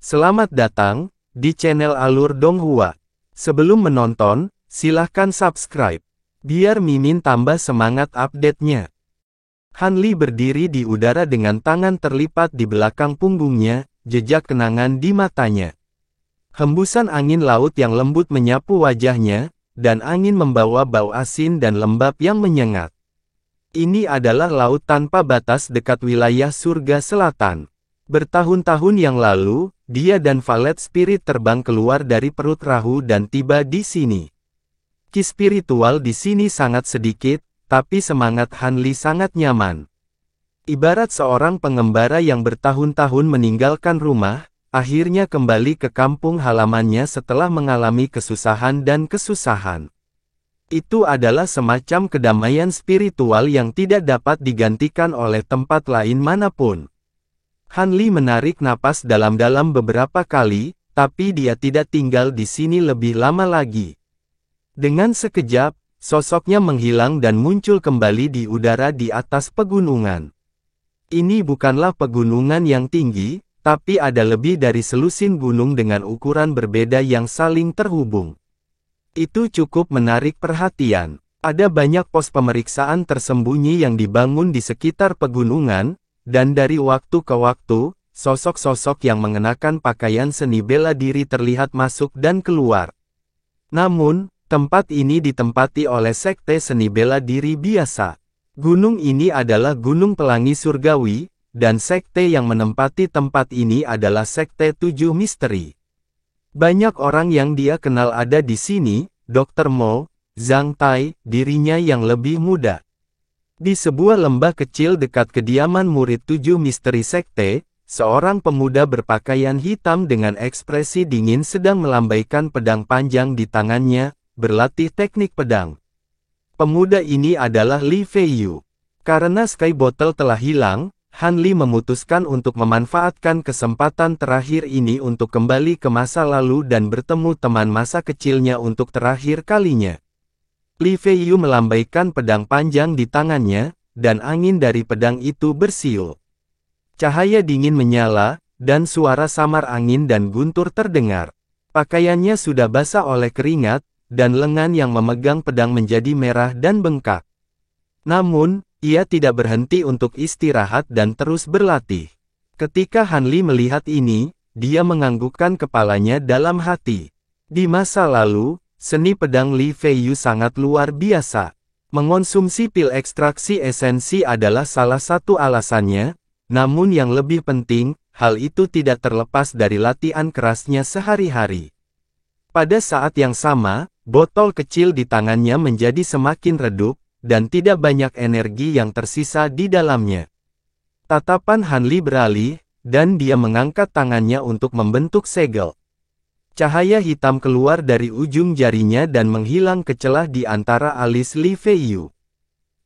Selamat datang di channel Alur Donghua. Sebelum menonton, silahkan subscribe, biar Mimin tambah semangat update-nya. Han Li berdiri di udara dengan tangan terlipat di belakang punggungnya, jejak kenangan di matanya. Hembusan angin laut yang lembut menyapu wajahnya, dan angin membawa bau asin dan lembab yang menyengat. Ini adalah laut tanpa batas dekat wilayah surga selatan. Bertahun-tahun yang lalu, dia dan Valet Spirit terbang keluar dari perut Rahu dan tiba di sini. Ki spiritual di sini sangat sedikit, tapi semangat Han Li sangat nyaman. Ibarat seorang pengembara yang bertahun-tahun meninggalkan rumah, akhirnya kembali ke kampung halamannya setelah mengalami kesusahan dan kesusahan. Itu adalah semacam kedamaian spiritual yang tidak dapat digantikan oleh tempat lain manapun. Han Li menarik napas dalam-dalam beberapa kali, tapi dia tidak tinggal di sini lebih lama lagi. Dengan sekejap, sosoknya menghilang dan muncul kembali di udara di atas pegunungan. Ini bukanlah pegunungan yang tinggi, tapi ada lebih dari selusin gunung dengan ukuran berbeda yang saling terhubung. Itu cukup menarik perhatian. Ada banyak pos pemeriksaan tersembunyi yang dibangun di sekitar pegunungan, dan dari waktu ke waktu, sosok-sosok yang mengenakan pakaian seni bela diri terlihat masuk dan keluar. Namun, tempat ini ditempati oleh sekte seni bela diri biasa. Gunung ini adalah Gunung Pelangi Surgawi, dan sekte yang menempati tempat ini adalah Sekte Tujuh Misteri. Banyak orang yang dia kenal ada di sini, Dr. Mo, Zhang Tai, dirinya yang lebih muda. Di sebuah lembah kecil dekat kediaman murid Tujuh Misteri Sekte, seorang pemuda berpakaian hitam dengan ekspresi dingin sedang melambaikan pedang panjang di tangannya, berlatih teknik pedang. Pemuda ini adalah Li Feiyu. Karena Sky Bottle telah hilang, Han Li memutuskan untuk memanfaatkan kesempatan terakhir ini untuk kembali ke masa lalu dan bertemu teman masa kecilnya untuk terakhir kalinya. Li Feiyu melambaikan pedang panjang di tangannya, dan angin dari pedang itu bersiul. Cahaya dingin menyala, dan suara samar angin dan guntur terdengar. Pakaiannya sudah basah oleh keringat, dan lengan yang memegang pedang menjadi merah dan bengkak. Namun, ia tidak berhenti untuk istirahat dan terus berlatih. Ketika Han Li melihat ini, dia menganggukkan kepalanya dalam hati. Di masa lalu, seni pedang Li Feiyu sangat luar biasa. Mengonsumsi pil ekstraksi esensi adalah salah satu alasannya, namun yang lebih penting, hal itu tidak terlepas dari latihan kerasnya sehari-hari. Pada saat yang sama, botol kecil di tangannya menjadi semakin redup, dan tidak banyak energi yang tersisa di dalamnya. Tatapan Han Li beralih, dan dia mengangkat tangannya untuk membentuk segel. Cahaya hitam keluar dari ujung jarinya dan menghilang ke celah di antara alis Li Feiyu.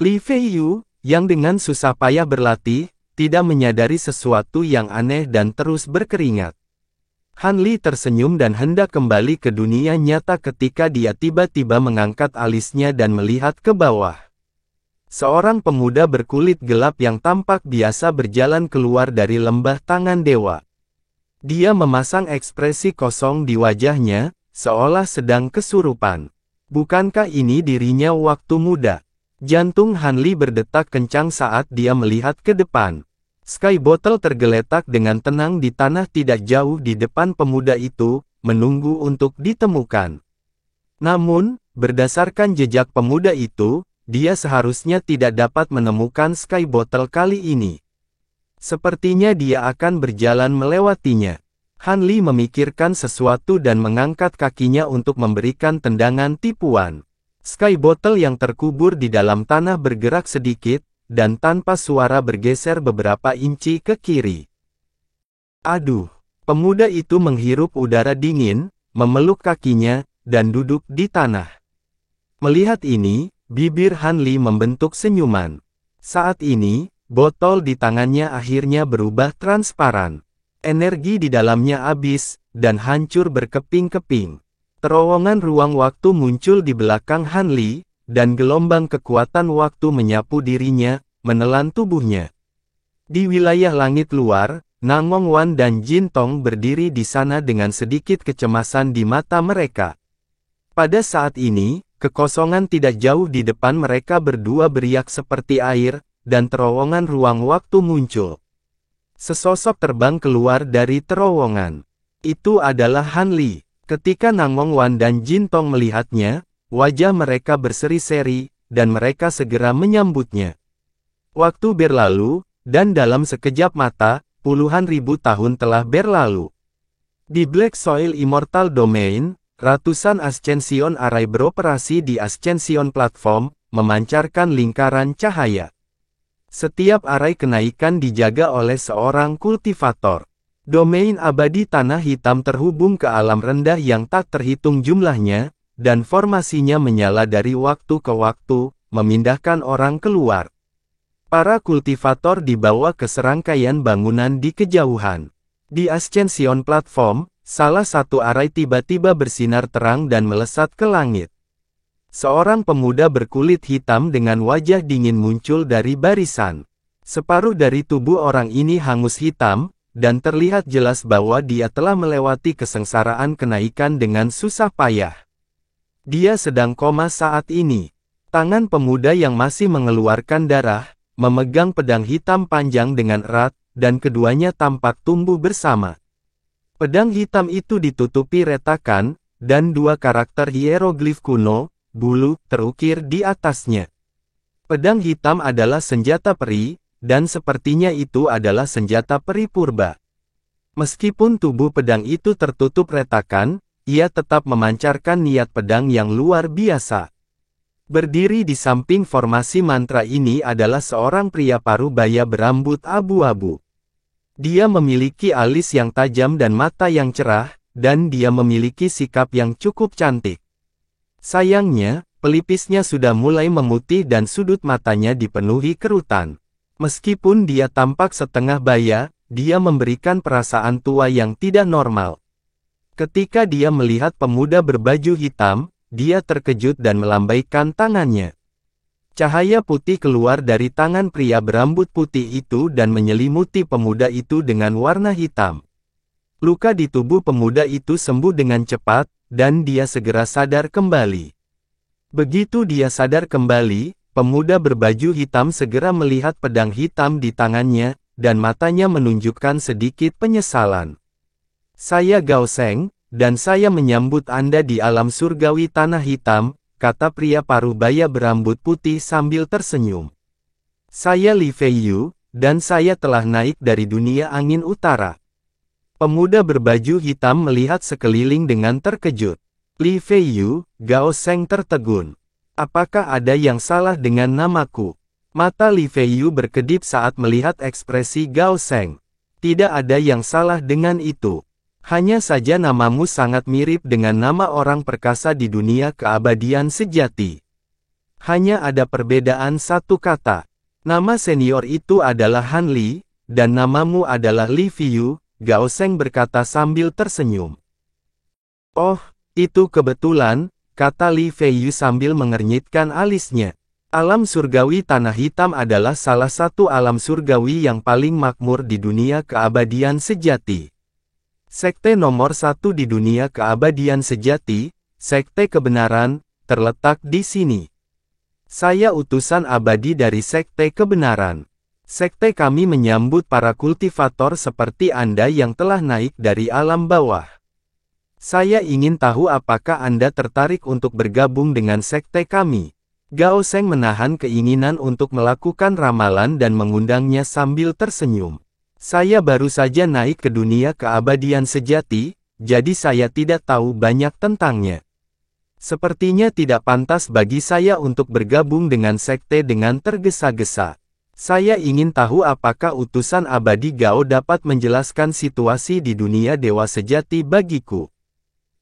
Li Feiyu, yang dengan susah payah berlatih, tidak menyadari sesuatu yang aneh dan terus berkeringat. Han Li tersenyum dan hendak kembali ke dunia nyata ketika dia tiba-tiba mengangkat alisnya dan melihat ke bawah. Seorang pemuda berkulit gelap yang tampak biasa berjalan keluar dari lembah tangan dewa. Dia memasang ekspresi kosong di wajahnya, seolah sedang kesurupan. Bukankah ini dirinya waktu muda? Jantung Han Li berdetak kencang saat dia melihat ke depan. Sky Bottle tergeletak dengan tenang di tanah tidak jauh di depan pemuda itu, menunggu untuk ditemukan. Namun, berdasarkan jejak pemuda itu, dia seharusnya tidak dapat menemukan Sky Bottle kali ini. Sepertinya dia akan berjalan melewatinya. Han Li memikirkan sesuatu dan mengangkat kakinya untuk memberikan tendangan tipuan. Sky Bottle yang terkubur di dalam tanah bergerak sedikit, dan tanpa suara bergeser beberapa inci ke kiri. Aduh! Pemuda itu menghirup udara dingin, memeluk kakinya, dan duduk di tanah. Melihat ini, bibir Han Li membentuk senyuman. Saat ini, botol di tangannya akhirnya berubah transparan. Energi di dalamnya habis, dan hancur berkeping-keping. Terowongan ruang waktu muncul di belakang Han Li, dan gelombang kekuatan waktu menyapu dirinya, menelan tubuhnya. Di wilayah langit luar, Nangong Wan dan Jin Tong berdiri di sana dengan sedikit kecemasan di mata mereka. Pada saat ini, kekosongan tidak jauh di depan mereka berdua beriak seperti air, dan terowongan ruang waktu muncul. Sesosok terbang keluar dari terowongan. Itu adalah Han Li. Ketika Nangong Wan dan Jin Tong melihatnya, wajah mereka berseri-seri, dan mereka segera menyambutnya. Waktu berlalu, dan dalam sekejap mata, puluhan ribu tahun telah berlalu. Di Black Soil Immortal Domain, ratusan Ascension Array beroperasi di Ascension Platform, memancarkan lingkaran cahaya. Setiap array kenaikan dijaga oleh seorang kultivator. Domain abadi tanah hitam terhubung ke alam rendah yang tak terhitung jumlahnya, dan formasinya menyala dari waktu ke waktu, memindahkan orang keluar. Para kultivator dibawa ke serangkaian bangunan di kejauhan. Di Ascension Platform, salah satu array tiba-tiba bersinar terang dan melesat ke langit. Seorang pemuda berkulit hitam dengan wajah dingin muncul dari barisan. Separuh dari tubuh orang ini hangus hitam, dan terlihat jelas bahwa dia telah melewati kesengsaraan kenaikan dengan susah payah. Dia sedang koma saat ini. Tangan pemuda yang masih mengeluarkan darah, memegang pedang hitam panjang dengan erat, dan keduanya tampak tumbuh bersama. Pedang hitam itu ditutupi retakan, dan dua karakter hieroglif kuno, bulu, terukir di atasnya. Pedang hitam adalah senjata peri, dan sepertinya itu adalah senjata peri purba. Meskipun tubuh pedang itu tertutup retakan, ia tetap memancarkan niat pedang yang luar biasa. Berdiri di samping formasi mantra ini adalah seorang pria parubaya berambut abu-abu. Dia memiliki alis yang tajam dan mata yang cerah, dan dia memiliki sikap yang cukup cantik. Sayangnya, pelipisnya sudah mulai memutih dan sudut matanya dipenuhi kerutan. Meskipun dia tampak setengah baya, dia memberikan perasaan tua yang tidak normal. Ketika dia melihat pemuda berbaju hitam, dia terkejut dan melambaikan tangannya. Cahaya putih keluar dari tangan pria berambut putih itu dan menyelimuti pemuda itu dengan warna hitam. Luka di tubuh pemuda itu sembuh dengan cepat, dan dia segera sadar kembali. Begitu dia sadar kembali, pemuda berbaju hitam segera melihat pedang hitam di tangannya, dan matanya menunjukkan sedikit penyesalan. "Saya Gao Sheng, dan saya menyambut Anda di alam surgawi tanah hitam," kata pria parubaya berambut putih sambil tersenyum. "Saya Li Feiyu, dan saya telah naik dari dunia angin utara." Pemuda berbaju hitam melihat sekeliling dengan terkejut. "Li Feiyu," Gao Sheng tertegun. "Apakah ada yang salah dengan namaku?" Mata Li Feiyu berkedip saat melihat ekspresi Gao Sheng. "Tidak ada yang salah dengan itu. Hanya saja namamu sangat mirip dengan nama orang perkasa di dunia keabadian sejati. Hanya ada perbedaan satu kata. Nama senior itu adalah Han Li, dan namamu adalah Li Feiyu," Gao Sheng berkata sambil tersenyum. "Oh, itu kebetulan," kata Li Feiyu sambil mengernyitkan alisnya. Alam surgawi tanah hitam adalah salah satu alam surgawi yang paling makmur di dunia keabadian sejati. Sekte nomor 1 di dunia keabadian sejati, Sekte Kebenaran, terletak di sini. Saya utusan abadi dari Sekte Kebenaran. Sekte kami menyambut para kultivator seperti Anda yang telah naik dari alam bawah. Saya ingin tahu apakah Anda tertarik untuk bergabung dengan sekte kami. Gao Sheng menahan keinginan untuk melakukan ramalan dan mengundangnya sambil tersenyum. Saya baru saja naik ke dunia keabadian sejati, jadi saya tidak tahu banyak tentangnya. Sepertinya tidak pantas bagi saya untuk bergabung dengan sekte dengan tergesa-gesa. Saya ingin tahu apakah utusan abadi Gao dapat menjelaskan situasi di dunia dewa sejati bagiku.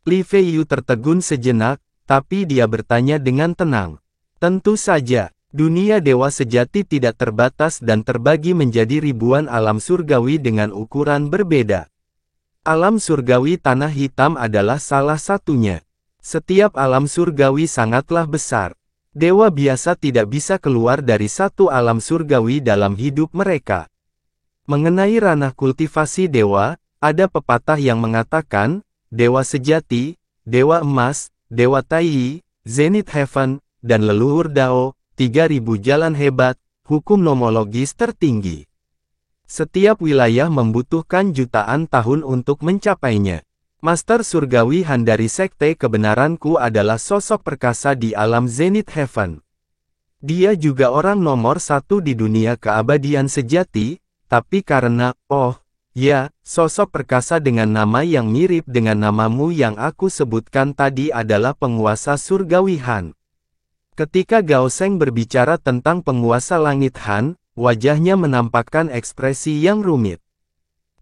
Li Feiyu tertegun sejenak, tapi dia bertanya dengan tenang. Tentu saja. Dunia dewa sejati tidak terbatas dan terbagi menjadi ribuan alam surgawi dengan ukuran berbeda. Alam surgawi tanah hitam adalah salah satunya. Setiap alam surgawi sangatlah besar. Dewa biasa tidak bisa keluar dari satu alam surgawi dalam hidup mereka. Mengenai ranah kultivasi dewa, ada pepatah yang mengatakan, dewa sejati, dewa emas, dewa Tai, Zenith Heaven, dan leluhur Dao, 3000 jalan hebat, hukum nomologis tertinggi. Setiap wilayah membutuhkan jutaan tahun untuk mencapainya. Master Surgawi Han dari Sekte Kebenaranku adalah sosok perkasa di alam Zenith Heaven. Dia juga orang nomor satu di dunia keabadian sejati, tapi karena, sosok perkasa dengan nama yang mirip dengan namamu yang aku sebutkan tadi adalah penguasa Surgawi Han. Ketika Gao Sheng berbicara tentang penguasa langit Han, wajahnya menampakkan ekspresi yang rumit.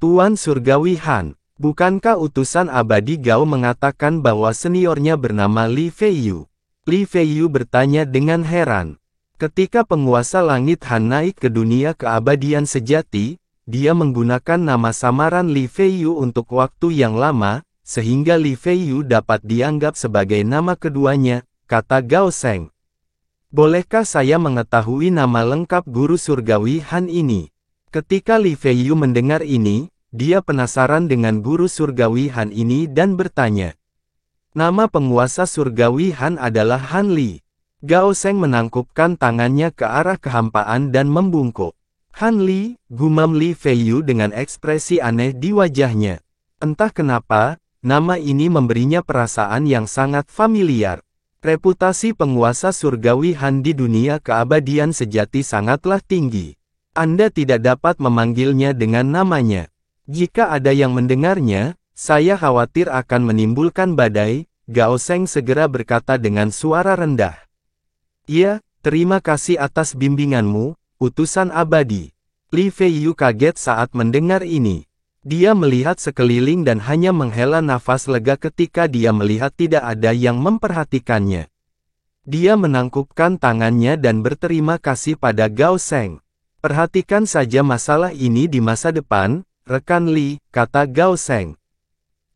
Tuan Surgawi Han, bukankah utusan abadi Gao mengatakan bahwa seniornya bernama Li Feiyu? Li Feiyu bertanya dengan heran. Ketika penguasa langit Han naik ke dunia keabadian sejati, dia menggunakan nama samaran Li Feiyu untuk waktu yang lama, sehingga Li Feiyu dapat dianggap sebagai nama keduanya, kata Gao Sheng. Bolehkah saya mengetahui nama lengkap guru surgawi Han ini? Ketika Li Feiyu mendengar ini, dia penasaran dengan guru surgawi Han ini dan bertanya. Nama penguasa surgawi Han adalah Han Li. Gao Sheng menangkupkan tangannya ke arah kehampaan dan membungkuk. Han Li, gumam Li Feiyu dengan ekspresi aneh di wajahnya. Entah kenapa, nama ini memberinya perasaan yang sangat familiar. Reputasi penguasa surgawi Han di dunia keabadian sejati sangatlah tinggi. Anda tidak dapat memanggilnya dengan namanya. Jika ada yang mendengarnya, saya khawatir akan menimbulkan badai, Gao Sheng segera berkata dengan suara rendah. Ya, terima kasih atas bimbinganmu, utusan abadi. Li Feiyu kaget saat mendengar ini. Dia melihat sekeliling dan hanya menghela nafas lega ketika dia melihat tidak ada yang memperhatikannya. Dia menangkupkan tangannya dan berterima kasih pada Gao Sheng. Perhatikan saja masalah ini di masa depan, rekan Li, kata Gao Sheng.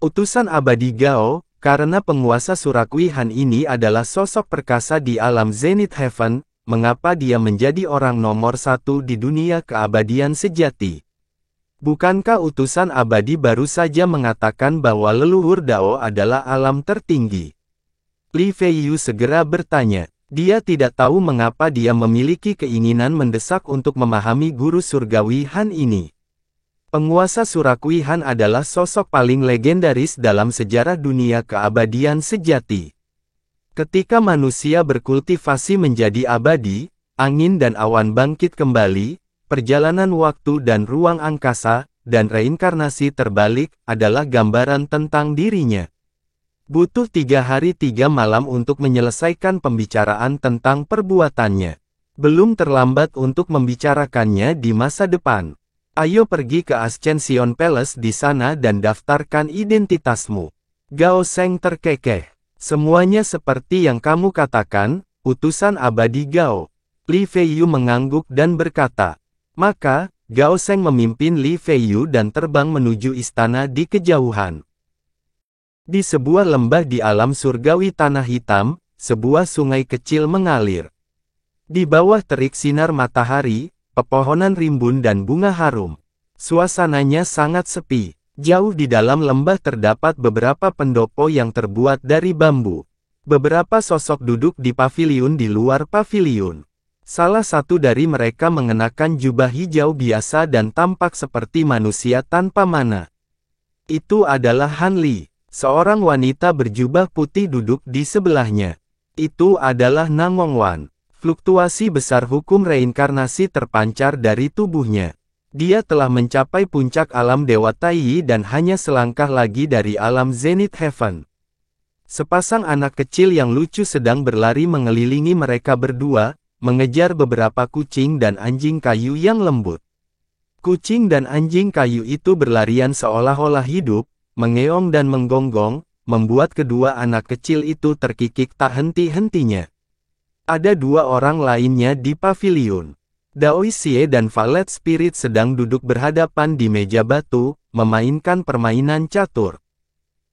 Utusan abadi Gao, karena penguasa Surgawi Han ini adalah sosok perkasa di alam Zenith Heaven, mengapa dia menjadi orang nomor satu di dunia keabadian sejati? Bukankah utusan abadi baru saja mengatakan bahwa leluhur Dao adalah alam tertinggi? Li Feiyu segera bertanya. Dia tidak tahu mengapa dia memiliki keinginan mendesak untuk memahami guru surgawi Han ini. Penguasa Surgawi Han adalah sosok paling legendaris dalam sejarah dunia keabadian sejati. Ketika manusia berkultivasi menjadi abadi, angin dan awan bangkit kembali, perjalanan waktu dan ruang angkasa, dan reinkarnasi terbalik, adalah gambaran tentang dirinya. Butuh 3 hari 3 malam untuk menyelesaikan pembicaraan tentang perbuatannya. Belum terlambat untuk membicarakannya di masa depan. Ayo pergi ke Ascension Palace di sana dan daftarkan identitasmu. Gao Sheng terkekeh. Semuanya seperti yang kamu katakan, utusan abadi Gao. Li Feiyu mengangguk dan berkata. Maka, Gao Sheng memimpin Li Feiyu dan terbang menuju istana di kejauhan. Di sebuah lembah di alam surgawi tanah hitam, sebuah sungai kecil mengalir. Di bawah terik sinar matahari, pepohonan rimbun dan bunga harum. Suasananya sangat sepi. Jauh di dalam lembah terdapat beberapa pendopo yang terbuat dari bambu. Beberapa sosok duduk di paviliun di luar paviliun. Salah satu dari mereka mengenakan jubah hijau biasa dan tampak seperti manusia tanpa mana. Itu adalah Han Li. Seorang wanita berjubah putih duduk di sebelahnya. Itu adalah Nangong Wan. Fluktuasi besar hukum reinkarnasi terpancar dari tubuhnya. Dia telah mencapai puncak alam Dewa Tai dan hanya selangkah lagi dari alam Zenith Heaven. Sepasang anak kecil yang lucu sedang berlari mengelilingi mereka berdua, mengejar beberapa kucing dan anjing kayu yang lembut. Kucing dan anjing kayu itu berlarian seolah-olah hidup, mengeong dan menggonggong, membuat kedua anak kecil itu terkikik tak henti-hentinya. Ada 2 orang lainnya di paviliun. Dao Xie dan Valet Spirit sedang duduk berhadapan di meja batu, memainkan permainan catur.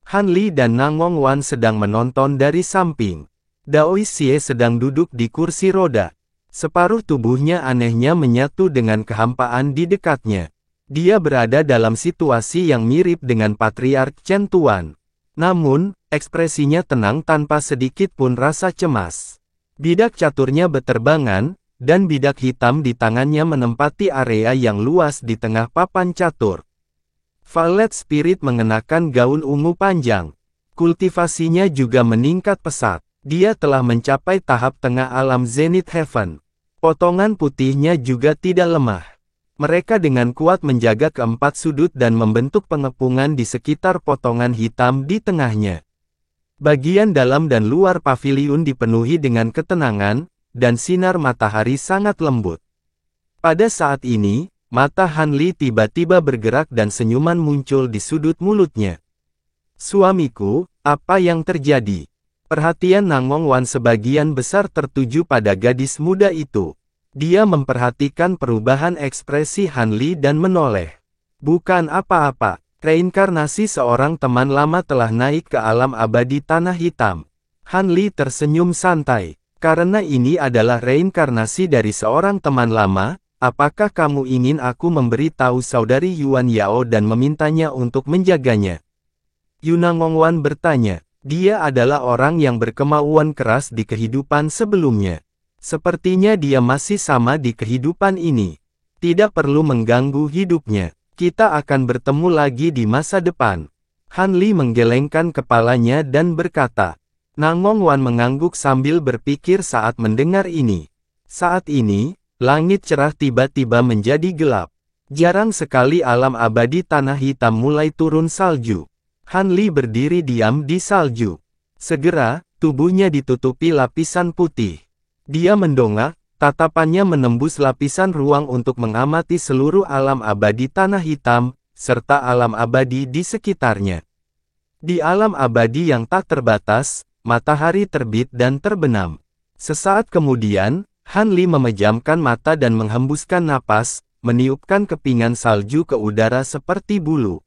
Han Li dan Nangong Wan sedang menonton dari samping. Dao Xie sedang duduk di kursi roda. Separuh tubuhnya anehnya menyatu dengan kehampaan di dekatnya. Dia berada dalam situasi yang mirip dengan Patriark Chen Tuan. Namun, ekspresinya tenang tanpa sedikit pun rasa cemas. Bidak caturnya beterbangan, dan bidak hitam di tangannya menempati area yang luas di tengah papan catur. Violet Spirit mengenakan gaun ungu panjang. Kultivasinya juga meningkat pesat. Dia telah mencapai tahap tengah alam Zenith Heaven. Potongan putihnya juga tidak lemah. Mereka dengan kuat menjaga keempat sudut dan membentuk pengepungan di sekitar potongan hitam di tengahnya. Bagian dalam dan luar paviliun dipenuhi dengan ketenangan, dan sinar matahari sangat lembut. Pada saat ini, mata Han Li tiba-tiba bergerak dan senyuman muncul di sudut mulutnya. Suamiku, apa yang terjadi? Perhatian Nangong Wan sebagian besar tertuju pada gadis muda itu. Dia memperhatikan perubahan ekspresi Han Li dan menoleh. Bukan apa-apa, reinkarnasi seorang teman lama telah naik ke alam abadi Tanah Hitam. Han Li tersenyum santai. Karena ini adalah reinkarnasi dari seorang teman lama, apakah kamu ingin aku memberi tahu saudari Yuan Yao dan memintanya untuk menjaganya? Yunangong Wan bertanya. Dia adalah orang yang berkemauan keras di kehidupan sebelumnya. Sepertinya dia masih sama di kehidupan ini. Tidak perlu mengganggu hidupnya. Kita akan bertemu lagi di masa depan. Han Li menggelengkan kepalanya dan berkata. Nangong Wan mengangguk sambil berpikir saat mendengar ini. Saat ini, langit cerah tiba-tiba menjadi gelap. Jarang sekali alam abadi Tanah Hitam mulai turun salju. Han Li berdiri diam di salju. Segera, tubuhnya ditutupi lapisan putih. Dia mendongak, tatapannya menembus lapisan ruang untuk mengamati seluruh alam abadi Tanah Hitam, serta alam abadi di sekitarnya. Di alam abadi yang tak terbatas, matahari terbit dan terbenam. Sesaat kemudian, Han Li memejamkan mata dan menghembuskan napas, meniupkan kepingan salju ke udara seperti bulu.